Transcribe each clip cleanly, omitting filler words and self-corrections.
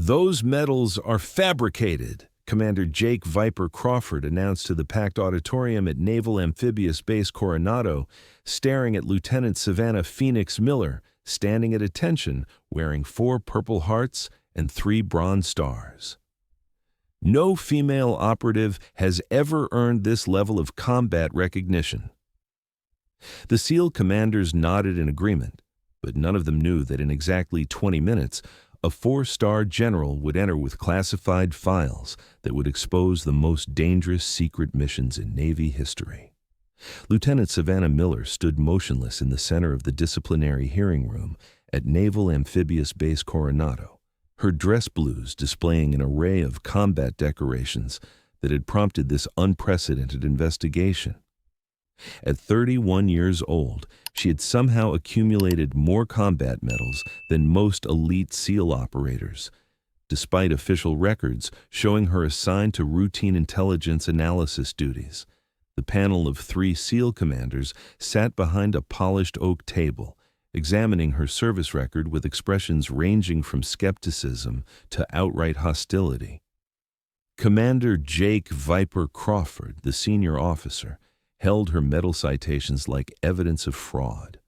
"Those medals are fabricated," Commander Jake Viper Crawford announced to the packed auditorium at Naval Amphibious Base Coronado, staring at Lieutenant Savannah Phoenix Miller, standing at attention, wearing 4 Purple Hearts and 3 Bronze Stars. "No female operative has ever earned this level of combat recognition." The SEAL commanders nodded in agreement, but none of them knew that in exactly 20 minutes, a 4-star general would enter with classified files that would expose the most dangerous secret missions in Navy history. Lieutenant Savannah Miller stood motionless in the center of the disciplinary hearing room at Naval Amphibious Base Coronado, her dress blues displaying an array of combat decorations that had prompted this unprecedented investigation. At 31 years old, she had somehow accumulated more combat medals than most elite SEAL operators, despite official records showing her assigned to routine intelligence analysis duties. The panel of 3 SEAL commanders sat behind a polished oak table, examining her service record with expressions ranging from skepticism to outright hostility. Commander Jake Viper Crawford, the senior officer, held her medal citations like evidence of fraud.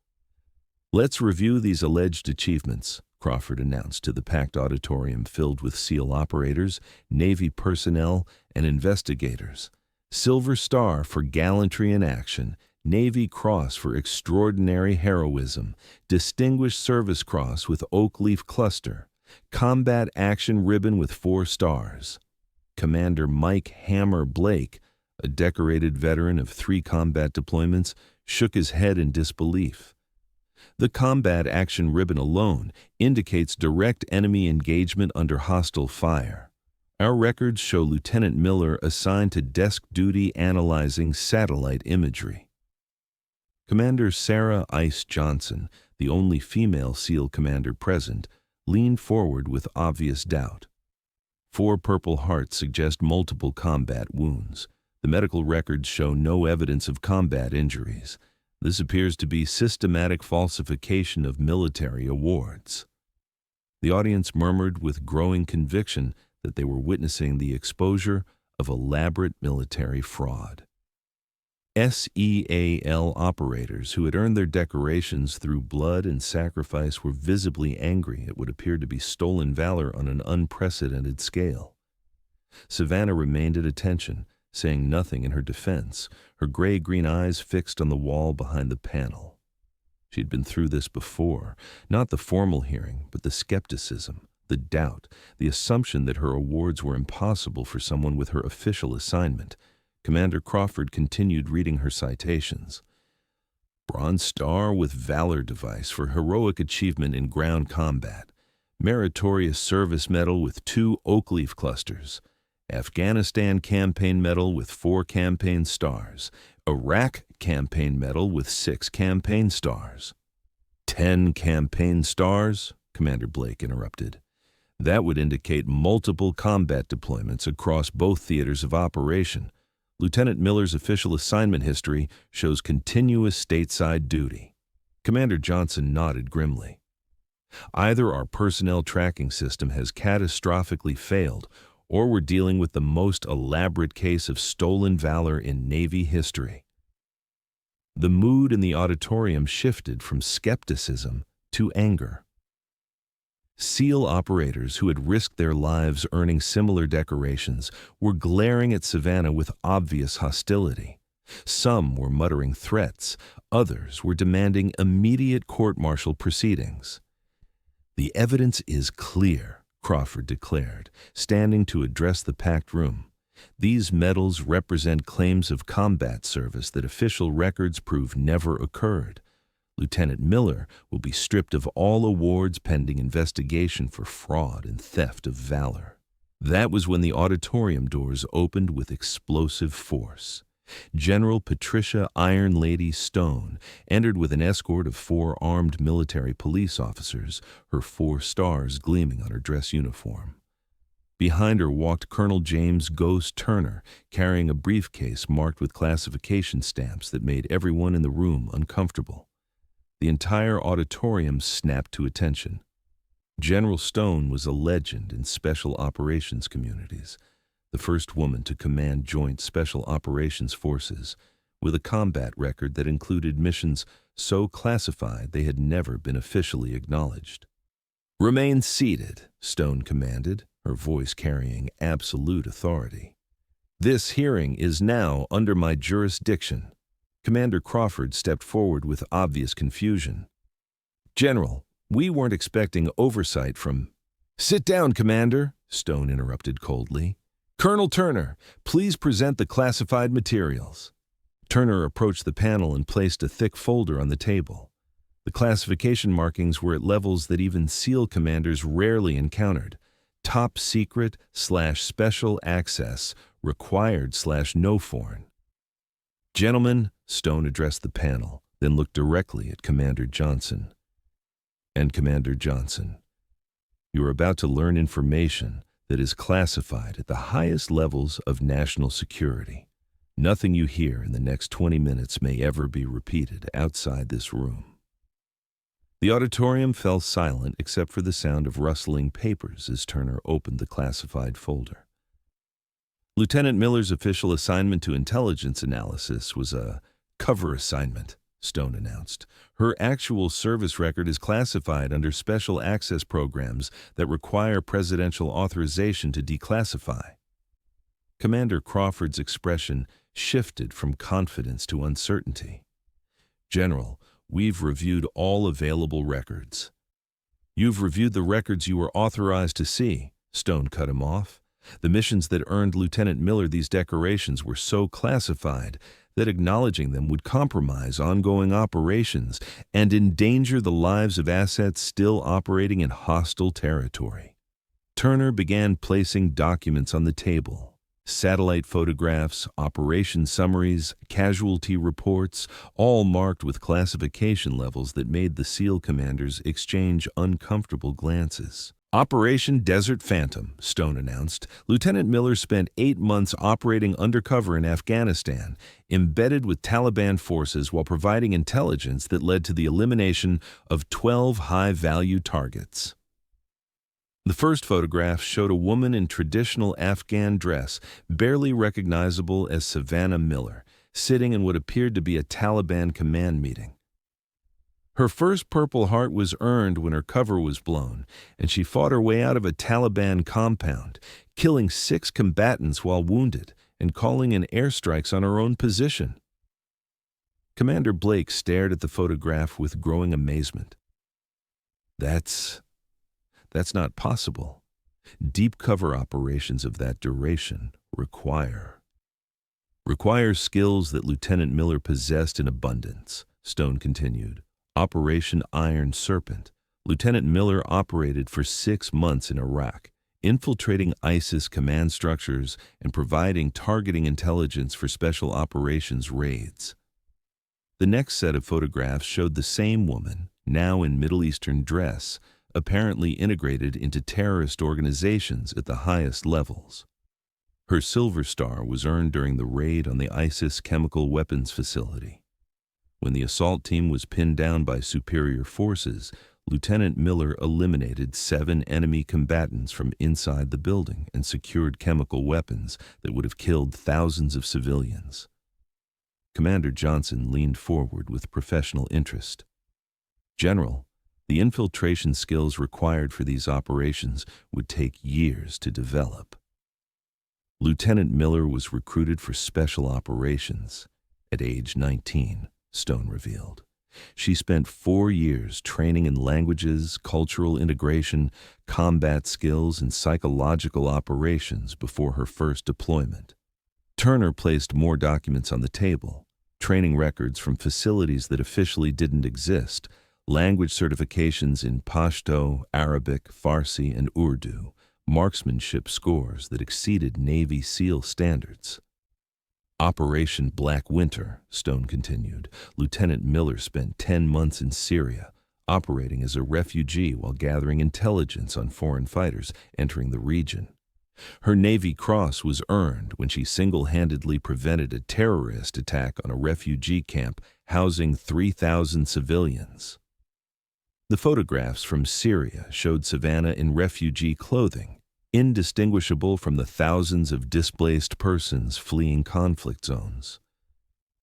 "Let's review these alleged achievements," Crawford announced to the packed auditorium filled with SEAL operators, Navy personnel, and investigators. Silver Star for gallantry in action, Navy Cross for extraordinary heroism, Distinguished Service Cross with oak leaf cluster, Combat Action Ribbon with 4 stars. Commander Mike Hammer Blake, a decorated veteran of 3 combat deployments, shook his head in disbelief. The Combat Action Ribbon alone indicates direct enemy engagement under hostile fire. Our records show Lieutenant Miller assigned to desk duty analyzing satellite imagery. Commander Sarah Ice Johnson, the only female SEAL commander present, leaned forward with obvious doubt. 4 Purple Hearts suggest multiple combat wounds. The medical records show no evidence of combat injuries. This appears to be systematic falsification of military awards. The audience murmured with growing conviction that they were witnessing the exposure of elaborate military fraud. SEAL operators who had earned their decorations through blood and sacrifice were visibly angry at what appeared to be stolen valor on an unprecedented scale. Savannah remained at attention, saying nothing in her defense, her gray-green eyes fixed on the wall behind the panel. She had been through this before, not the formal hearing, but the skepticism, the doubt, the assumption that her awards were impossible for someone with her official assignment. Commander Crawford continued reading her citations. Bronze Star with Valor Device for heroic achievement in ground combat. Meritorious Service Medal with 2 oak leaf clusters. Afghanistan Campaign Medal with 4 campaign stars. Iraq Campaign Medal with 6 campaign stars. 10 campaign stars? Commander Blake interrupted. That would indicate multiple combat deployments across both theaters of operation. Lieutenant Miller's official assignment history shows continuous stateside duty. Commander Johnson nodded grimly. Either our personnel tracking system has catastrophically failed, or we're dealing with the most elaborate case of stolen valor in Navy history. The mood in the auditorium shifted from skepticism to anger. SEAL operators who had risked their lives earning similar decorations were glaring at Savannah with obvious hostility. Some were muttering threats, others were demanding immediate court-martial proceedings. "The evidence is clear," Crawford declared, standing to address the packed room. "These medals represent claims of combat service that official records prove never occurred. Lieutenant Miller will be stripped of all awards pending investigation for fraud and theft of valor." That was when the auditorium doors opened with explosive force. General Patricia Iron Lady Stone entered with an escort of 4 armed military police officers, her 4 stars gleaming on her dress uniform. Behind her walked Colonel James Ghost Turner, carrying a briefcase marked with classification stamps that made everyone in the room uncomfortable. The entire auditorium snapped to attention. General Stone was a legend in special operations communities, the first woman to command joint special operations forces, with a combat record that included missions so classified they had never been officially acknowledged. "Remain seated," Stone commanded, her voice carrying absolute authority. "This hearing is now under my jurisdiction." Commander Crawford stepped forward with obvious confusion. "General, we weren't expecting oversight from—" "Sit down, Commander," Stone interrupted coldly. "Colonel Turner, please present the classified materials." Turner approached the panel and placed a thick folder on the table. The classification markings were at levels that even SEAL commanders rarely encountered. Top secret/special access, required/no foreign. "Gentlemen," Stone addressed the panel, then looked directly at Commander Johnson. "And Commander Johnson, you are about to learn information that is classified at the highest levels of national security. Nothing you hear in the next 20 minutes may ever be repeated outside this room." The auditorium fell silent except for the sound of rustling papers as Turner opened the classified folder. Lieutenant Miller's official assignment to intelligence analysis was a cover assignment, Stone announced. Her actual service record is classified under special access programs that require presidential authorization to declassify. Commander Crawford's expression shifted from confidence to uncertainty. "General, we've reviewed all available records." "You've reviewed the records you were authorized to see," Stone cut him off. "The missions that earned Lieutenant Miller these decorations were so classified that acknowledging them would compromise ongoing operations and endanger the lives of assets still operating in hostile territory." Turner began placing documents on the table. Satellite photographs, operation summaries, casualty reports, all marked with classification levels that made the SEAL commanders exchange uncomfortable glances. "Operation Desert Phantom," Stone announced. "Lieutenant Miller spent 8 months operating undercover in Afghanistan, embedded with Taliban forces while providing intelligence that led to the elimination of 12 high-value targets." The first photograph showed a woman in traditional Afghan dress, barely recognizable as Savannah Miller, sitting in what appeared to be a Taliban command meeting. Her first Purple Heart was earned when her cover was blown, and she fought her way out of a Taliban compound, killing 6 combatants while wounded and calling in airstrikes on her own position. Commander Blake stared at the photograph with growing amazement. That's not possible. Deep cover operations of that duration require skills that Lieutenant Miller possessed in abundance, Stone continued. Operation Iron Serpent. Lieutenant Miller operated for 6 months in Iraq, infiltrating ISIS command structures and providing targeting intelligence for special operations raids. The next set of photographs showed the same woman, now in Middle Eastern dress, apparently integrated into terrorist organizations at the highest levels. Her Silver Star was earned during the raid on the ISIS chemical weapons facility. When the assault team was pinned down by superior forces, Lieutenant Miller eliminated 7 enemy combatants from inside the building and secured chemical weapons that would have killed thousands of civilians. Commander Johnson leaned forward with professional interest. "General, the infiltration skills required for these operations would take years to develop." Lieutenant Miller was recruited for special operations at age 19, Stone revealed. She spent 4 years training in languages, cultural integration, combat skills, and psychological operations before her first deployment. Turner placed more documents on the table, training records from facilities that officially didn't exist, language certifications in Pashto, Arabic, Farsi, and Urdu, marksmanship scores that exceeded Navy SEAL standards. Operation Black Winter, Stone continued. Lieutenant Miller spent 10 months in Syria, operating as a refugee while gathering intelligence on foreign fighters entering the region. Her Navy Cross was earned when she single-handedly prevented a terrorist attack on a refugee camp housing 3,000 civilians. The photographs from Syria showed Savannah in refugee clothing, indistinguishable from the thousands of displaced persons fleeing conflict zones.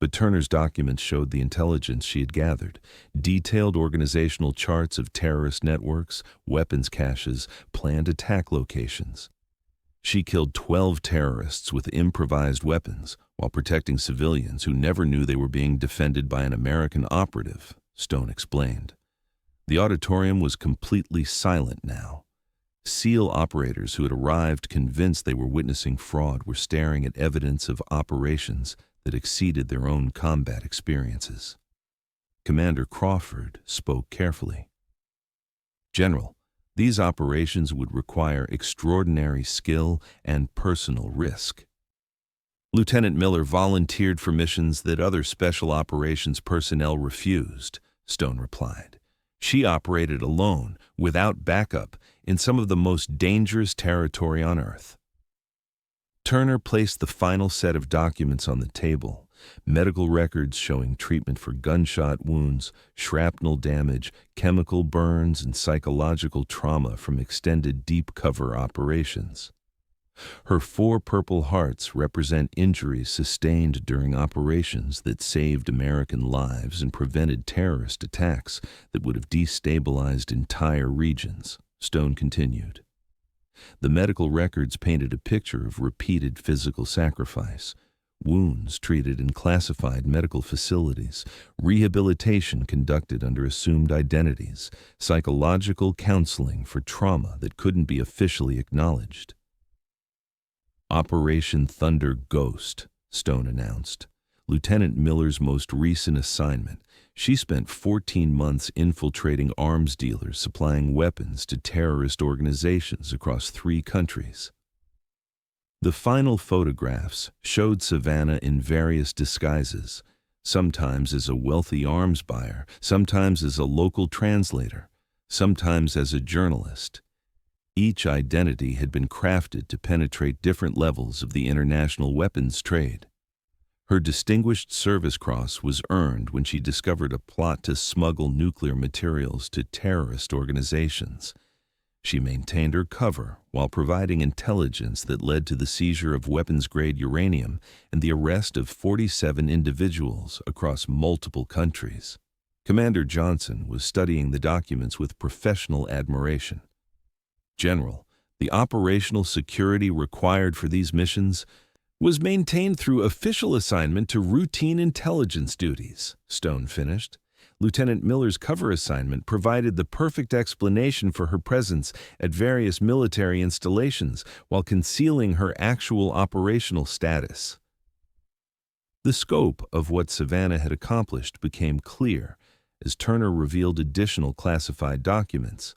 But Turner's documents showed the intelligence she had gathered, detailed organizational charts of terrorist networks, weapons caches, planned attack locations. She killed 12 terrorists with improvised weapons while protecting civilians who never knew they were being defended by an American operative, Stone explained. The auditorium was completely silent now. SEAL operators who had arrived convinced they were witnessing fraud were staring at evidence of operations that exceeded their own combat experiences. Commander Crawford spoke carefully. "General, these operations would require extraordinary skill and personal risk." Lieutenant Miller volunteered for missions that other special operations personnel refused, Stone replied. She operated alone, without backup, in some of the most dangerous territory on Earth. Turner placed the final set of documents on the table, medical records showing treatment for gunshot wounds, shrapnel damage, chemical burns, and psychological trauma from extended deep cover operations. Her 4 Purple Hearts represent injuries sustained during operations that saved American lives and prevented terrorist attacks that would have destabilized entire regions, Stone continued. The medical records painted a picture of repeated physical sacrifice, wounds treated in classified medical facilities, rehabilitation conducted under assumed identities, psychological counseling for trauma that couldn't be officially acknowledged. Operation Thunder Ghost, Stone announced. Lieutenant Miller's most recent assignment. She spent 14 months infiltrating arms dealers supplying weapons to terrorist organizations across 3 countries. The final photographs showed Savannah in various disguises, sometimes as a wealthy arms buyer, sometimes as a local translator, sometimes as a journalist. Each identity had been crafted to penetrate different levels of the international weapons trade. Her Distinguished Service Cross was earned when she discovered a plot to smuggle nuclear materials to terrorist organizations. She maintained her cover while providing intelligence that led to the seizure of weapons-grade uranium and the arrest of 47 individuals across multiple countries. Commander Johnson was studying the documents with professional admiration. "General, the operational security required for these missions was maintained through official assignment to routine intelligence duties," Stone finished. Lieutenant Miller's cover assignment provided the perfect explanation for her presence at various military installations while concealing her actual operational status. The scope of what Savannah had accomplished became clear as Turner revealed additional classified documents.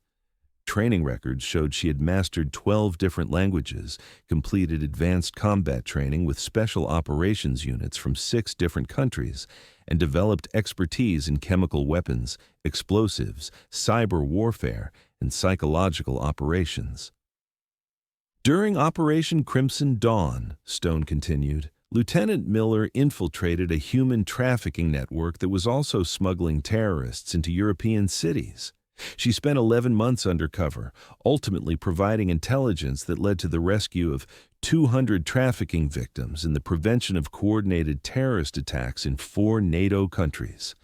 Training records showed she had mastered 12 different languages, completed advanced combat training with special operations units from 6 different countries, and developed expertise in chemical weapons, explosives, cyber warfare, and psychological operations. During Operation Crimson Dawn, Stone continued, Lieutenant Miller infiltrated a human trafficking network that was also smuggling terrorists into European cities. She spent 11 months undercover, ultimately providing intelligence that led to the rescue of 200 trafficking victims and the prevention of coordinated terrorist attacks in 4 NATO countries.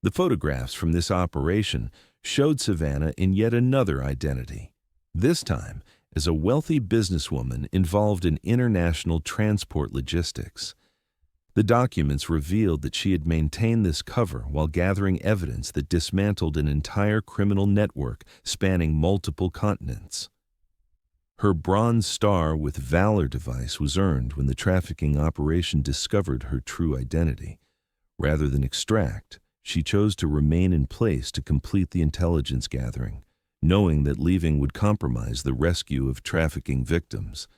The photographs from this operation showed Savannah in yet another identity, this time as a wealthy businesswoman involved in international transport logistics. The documents revealed that she had maintained this cover while gathering evidence that dismantled an entire criminal network spanning multiple continents. Her Bronze Star with Valor device was earned when the trafficking operation discovered her true identity. Rather than extract, she chose to remain in place to complete the intelligence gathering, knowing that leaving would compromise the rescue of trafficking victims.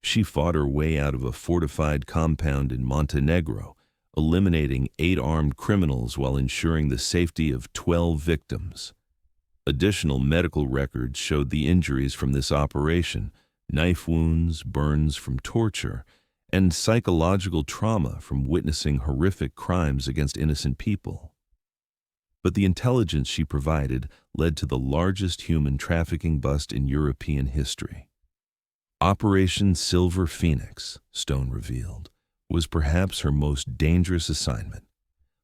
She fought her way out of a fortified compound in Montenegro, eliminating 8 armed criminals while ensuring the safety of 12 victims. Additional medical records showed the injuries from this operation, knife wounds, burns from torture, and psychological trauma from witnessing horrific crimes against innocent people. But the intelligence she provided led to the largest human trafficking bust in European history. Operation Silver Phoenix, Stone revealed, was perhaps her most dangerous assignment.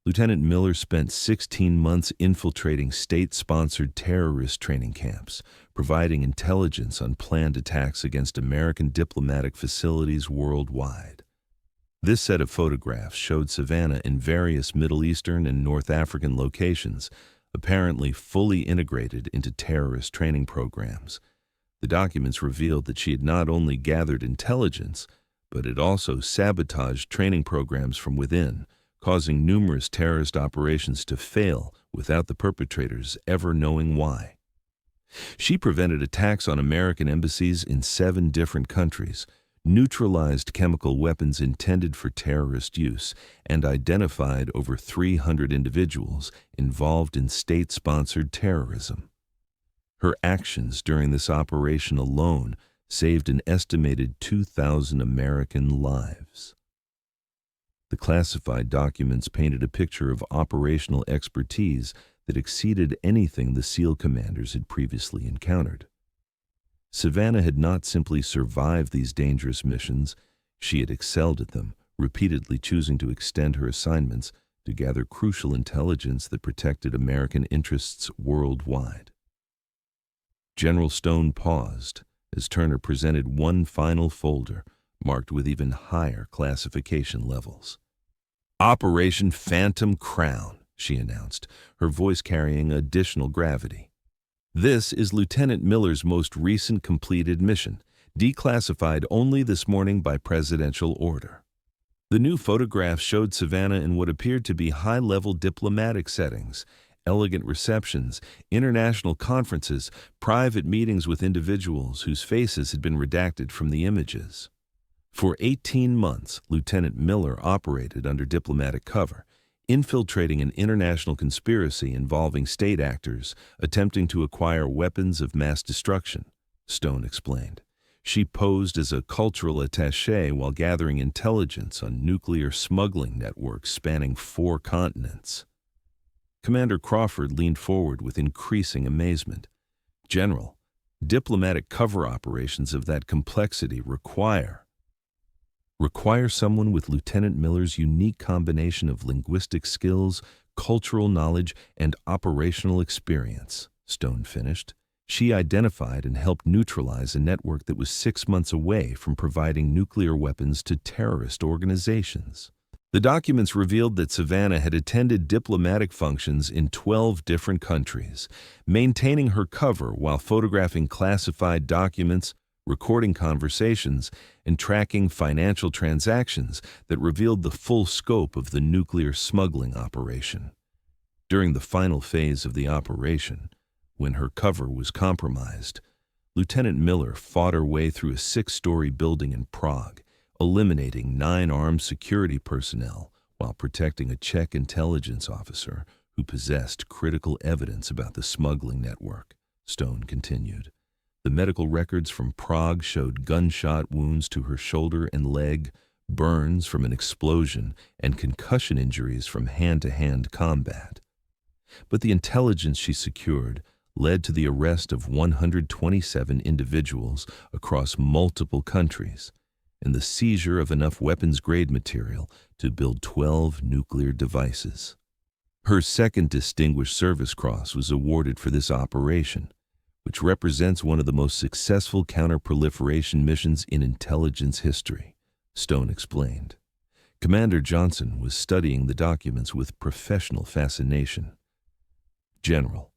Lieutenant Miller spent 16 months infiltrating state-sponsored terrorist training camps, providing intelligence on planned attacks against American diplomatic facilities worldwide. This set of photographs showed Savannah in various Middle Eastern and North African locations, apparently fully integrated into terrorist training programs. The documents revealed that she had not only gathered intelligence, but had also sabotaged training programs from within, causing numerous terrorist operations to fail without the perpetrators ever knowing why. She prevented attacks on American embassies in 7 different countries, neutralized chemical weapons intended for terrorist use, and identified over 300 individuals involved in state-sponsored terrorism. Her actions during this operation alone saved an estimated 2,000 American lives. The classified documents painted a picture of operational expertise that exceeded anything the SEAL commanders had previously encountered. Savannah had not simply survived these dangerous missions, she had excelled at them, repeatedly choosing to extend her assignments to gather crucial intelligence that protected American interests worldwide. General Stone paused as Turner presented one final folder marked with even higher classification levels. Operation Phantom Crown, she announced, her voice carrying additional gravity. This is Lieutenant Miller's most recent completed mission, declassified only this morning by presidential order. The new photographs showed Savannah in what appeared to be high-level diplomatic settings, elegant receptions, international conferences, private meetings with individuals whose faces had been redacted from the images. For 18 months, Lieutenant Miller operated under diplomatic cover, infiltrating an international conspiracy involving state actors attempting to acquire weapons of mass destruction, Stone explained. She posed as a cultural attaché while gathering intelligence on nuclear smuggling networks spanning 4 continents. Commander Crawford leaned forward with increasing amazement. General, diplomatic cover operations of that complexity require someone with Lieutenant Miller's unique combination of linguistic skills, cultural knowledge, and operational experience, Stone finished. She identified and helped neutralize a network that was 6 months away from providing nuclear weapons to terrorist organizations. The documents revealed that Savannah had attended diplomatic functions in 12 different countries, maintaining her cover while photographing classified documents, recording conversations, and tracking financial transactions that revealed the full scope of the nuclear smuggling operation. During the final phase of the operation, when her cover was compromised, Lieutenant Miller fought her way through a 6-story building in Prague, eliminating 9 armed security personnel while protecting a Czech intelligence officer who possessed critical evidence about the smuggling network, Stone continued. The medical records from Prague showed gunshot wounds to her shoulder and leg, burns from an explosion, and concussion injuries from hand-to-hand combat. But the intelligence she secured led to the arrest of 127 individuals across multiple countries and the seizure of enough weapons-grade material to build 12 nuclear devices. Her second Distinguished Service Cross was awarded for this operation, which represents one of the most successful counter-proliferation missions in intelligence history, Stone explained. Commander Johnson was studying the documents with professional fascination. General,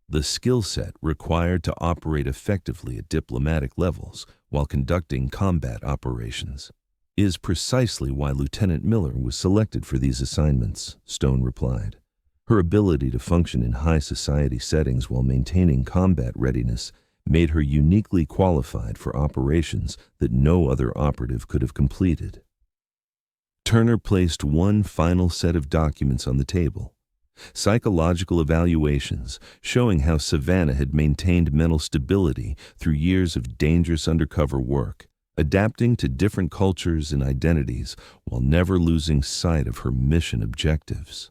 the skill set required to operate effectively at diplomatic levels while conducting combat operations is precisely why Lieutenant Miller was selected for these assignments, Stone replied. Her ability to function in high society settings while maintaining combat readiness made her uniquely qualified for operations that no other operative could have completed. Turner placed one final set of documents on the table. Psychological evaluations showing how Savannah had maintained mental stability through years of dangerous undercover work, adapting to different cultures and identities while never losing sight of her mission objectives.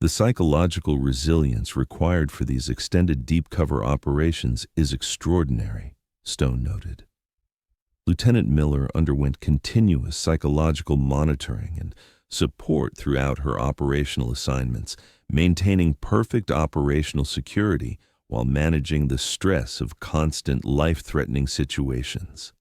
The psychological resilience required for these extended deep cover operations is extraordinary, Stone noted. Lieutenant Miller underwent continuous psychological monitoring and support throughout her operational assignments, maintaining perfect operational security while managing the stress of constant life-threatening situations.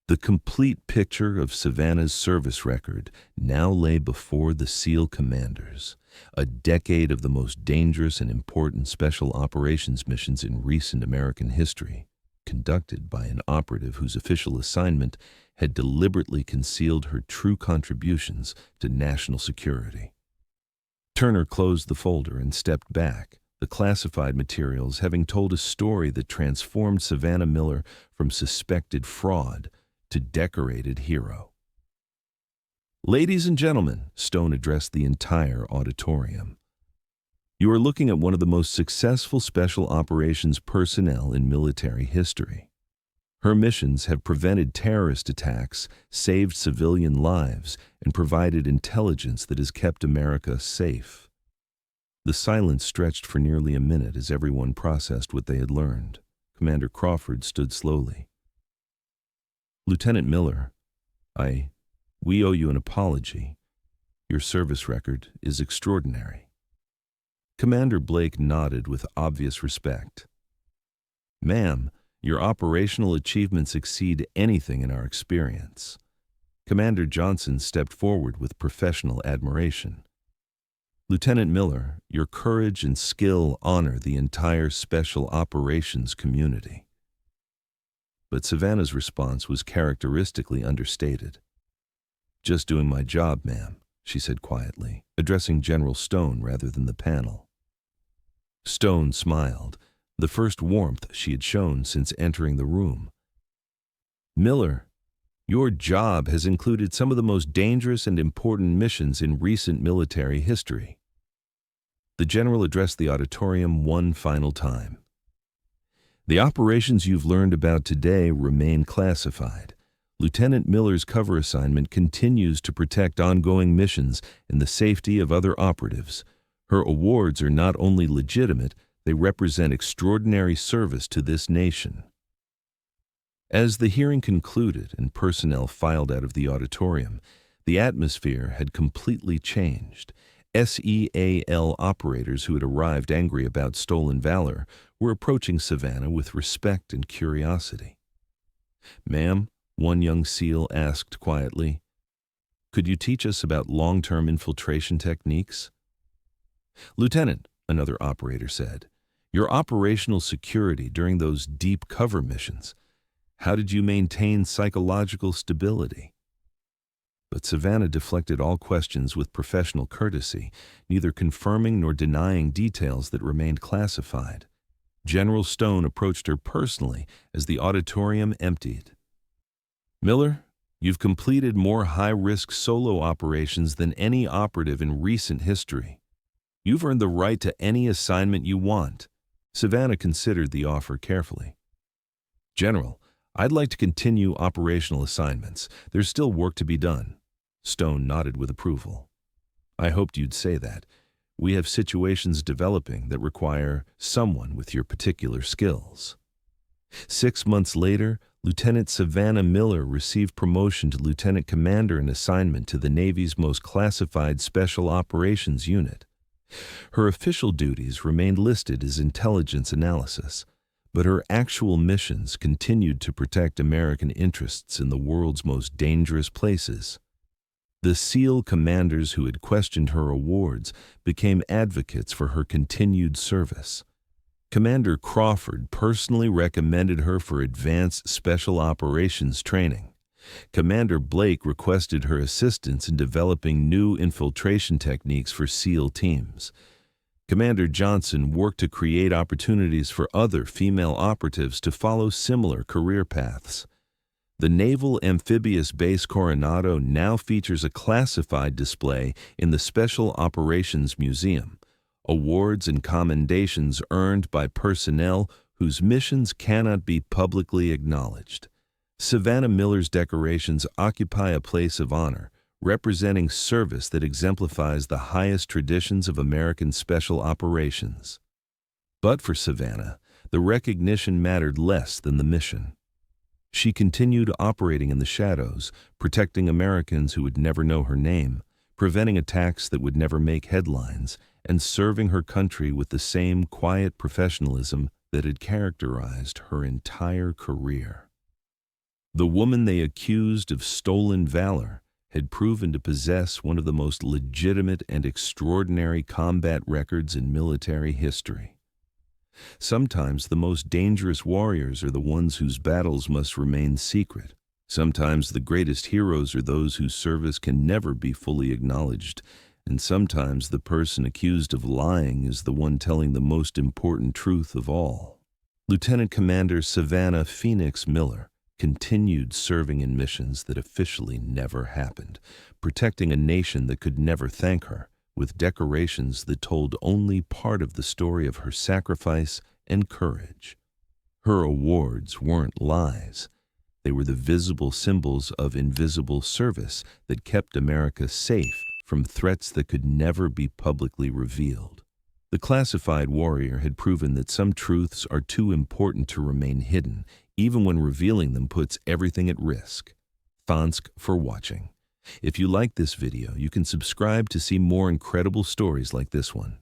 The complete picture of Savannah's service record now lay before the SEAL commanders, a decade of the most dangerous and important special operations missions in recent American history, conducted by an operative whose official assignment had deliberately concealed her true contributions to national security. Turner closed the folder and stepped back, the classified materials having told a story that transformed Savannah Miller from suspected fraud to decorated hero. Ladies and gentlemen, Stone addressed the entire auditorium. You are looking at one of the most successful special operations personnel in military history. Her missions have prevented terrorist attacks, saved civilian lives, and provided intelligence that has kept America safe. The silence stretched for nearly a minute as everyone processed what they had learned. Commander Crawford stood slowly. Lieutenant Miller, we owe you an apology. Your service record is extraordinary. Commander Blake nodded with obvious respect. Ma'am, your operational achievements exceed anything in our experience. Commander Johnson stepped forward with professional admiration. Lieutenant Miller, your courage and skill honor the entire special operations community. But Savannah's response was characteristically understated. Just doing my job, ma'am, she said quietly, addressing General Stone rather than the panel. Stone smiled, the first warmth she had shown since entering the room. Miller, your job has included some of the most dangerous and important missions in recent military history. The general addressed the auditorium one final time. The operations you've learned about today remain classified. Lieutenant Miller's cover assignment continues to protect ongoing missions and the safety of other operatives. Her awards are not only legitimate, they represent extraordinary service to this nation. As the hearing concluded and personnel filed out of the auditorium, the atmosphere had completely changed. SEAL operators who had arrived angry about stolen valor were approaching Savannah with respect and curiosity. Ma'am, one young SEAL asked quietly, could you teach us about long-term infiltration techniques? Lieutenant, another operator said, your operational security during those deep cover missions, how did you maintain psychological stability? But Savannah deflected all questions with professional courtesy, neither confirming nor denying details that remained classified. General Stone approached her personally as the auditorium emptied. Miller, you've completed more high-risk solo operations than any operative in recent history. You've earned the right to any assignment you want. Savannah considered the offer carefully. General, I'd like to continue operational assignments. There's still work to be done. Stone nodded with approval. I hoped you'd say that. We have situations developing that require someone with your particular skills. 6 months later, Lieutenant Savannah Miller received promotion to Lieutenant Commander and assignment to the Navy's most classified Special Operations Unit. Her official duties remained listed as intelligence analysis, but her actual missions continued to protect American interests in the world's most dangerous places. The SEAL commanders who had questioned her awards became advocates for her continued service. Commander Crawford personally recommended her for advanced special operations training. Commander Blake requested her assistance in developing new infiltration techniques for SEAL teams. Commander Johnson worked to create opportunities for other female operatives to follow similar career paths. The Naval Amphibious Base Coronado now features a classified display in the Special Operations Museum, awards and commendations earned by personnel whose missions cannot be publicly acknowledged. Savannah Miller's decorations occupy a place of honor, representing service that exemplifies the highest traditions of American special operations. But for Savannah, the recognition mattered less than the mission. She continued operating in the shadows, protecting Americans who would never know her name, preventing attacks that would never make headlines, and serving her country with the same quiet professionalism that had characterized her entire career. The woman they accused of stolen valor had proven to possess one of the most legitimate and extraordinary combat records in military history. Sometimes the most dangerous warriors are the ones whose battles must remain secret. Sometimes the greatest heroes are those whose service can never be fully acknowledged, and sometimes the person accused of lying is the one telling the most important truth of all. Lieutenant Commander Savannah Phoenix Miller continued serving in missions that officially never happened, protecting a nation that could never thank her, with decorations that told only part of the story of her sacrifice and courage. Her awards weren't lies. They were the visible symbols of invisible service that kept America safe from threats that could never be publicly revealed. The classified warrior had proven that some truths are too important to remain hidden, even when revealing them puts everything at risk. Thanks for watching. If you like this video, you can subscribe to see more incredible stories like this one.